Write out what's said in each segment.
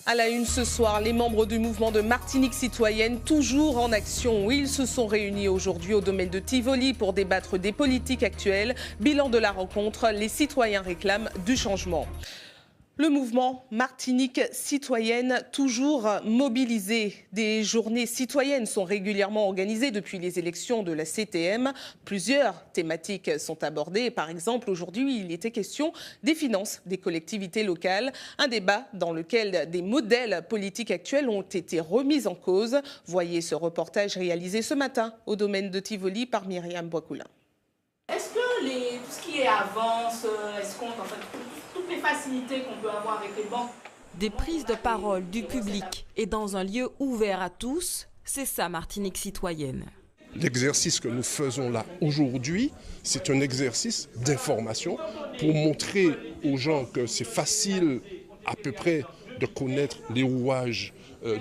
À la une ce soir, les membres du mouvement de Martinique citoyenne, toujours en action. Ils se sont réunis aujourd'hui au domaine de Tivoli pour débattre des politiques actuelles. Bilan de la rencontre, les citoyens réclament du changement. Le mouvement Martinique citoyenne, toujours mobilisé. Des journées citoyennes sont régulièrement organisées depuis les élections de la CTM. Plusieurs thématiques sont abordées. Par exemple, aujourd'hui, il était question des finances des collectivités locales. Un débat dans lequel des modèles politiques actuels ont été remis en cause. Voyez ce reportage réalisé ce matin au domaine de Tivoli par Myriam Boakoulin. Est-ce que tout ce qui est avance, escompte, en fait, toutes les facilités qu'on peut avoir avec les banques. Des prises de parole du public et dans un lieu ouvert à tous, c'est ça Martinique citoyenne. L'exercice que nous faisons là aujourd'hui, c'est un exercice d'information pour montrer aux gens que c'est facile à peu près de connaître les rouages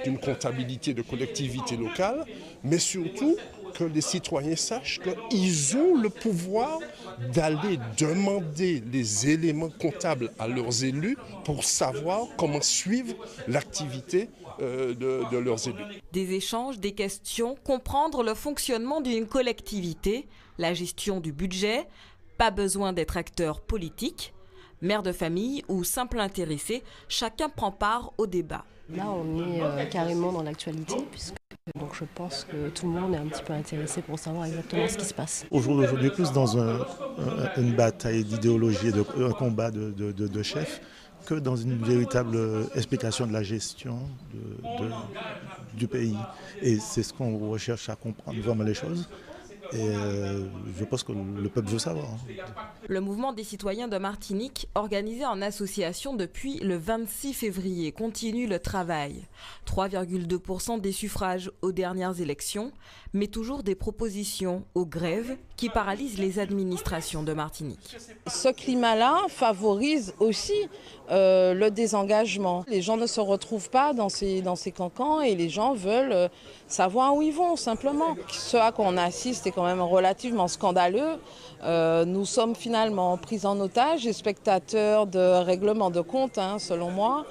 d'une comptabilité de collectivité locale, mais surtout que les citoyens sachent qu'ils ont le pouvoir d'aller demander les éléments comptables à leurs élus pour savoir comment suivre l'activité de leurs élus. Des échanges, des questions, comprendre le fonctionnement d'une collectivité, la gestion du budget, pas besoin d'être acteur politique, mère de famille ou simple intéressé, chacun prend part au débat. Là, on est carrément dans l'actualité, donc je pense que tout le monde est un petit peu intéressé pour savoir exactement ce qui se passe. Aujourd'hui, plus dans une bataille d'idéologie, un combat de chefs, que dans une véritable explication de la gestion du pays. Et c'est ce qu'on recherche à comprendre vraiment les choses. Et je pense que le peuple veut savoir. Le mouvement des citoyens de Martinique, organisé en association depuis le 26 février, continue le travail. 3,2% des suffrages aux dernières élections, mais toujours des propositions aux grèves qui paralysent les administrations de Martinique. Ce climat-là favorise aussi le désengagement. Les gens ne se retrouvent pas dans ces cancans et les gens veulent savoir où ils vont, simplement. Ce à quoi on assiste est quand même relativement scandaleux. Nous sommes finalement pris en otage et spectateurs de règlement de compte, selon moi.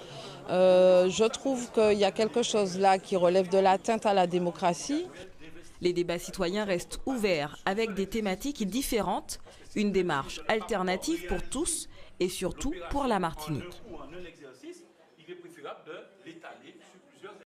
Je trouve qu'il y a quelque chose là qui relève de l'atteinte à la démocratie. Les débats citoyens restent ouverts avec des thématiques différentes, une démarche alternative pour tous et surtout pour la Martinique.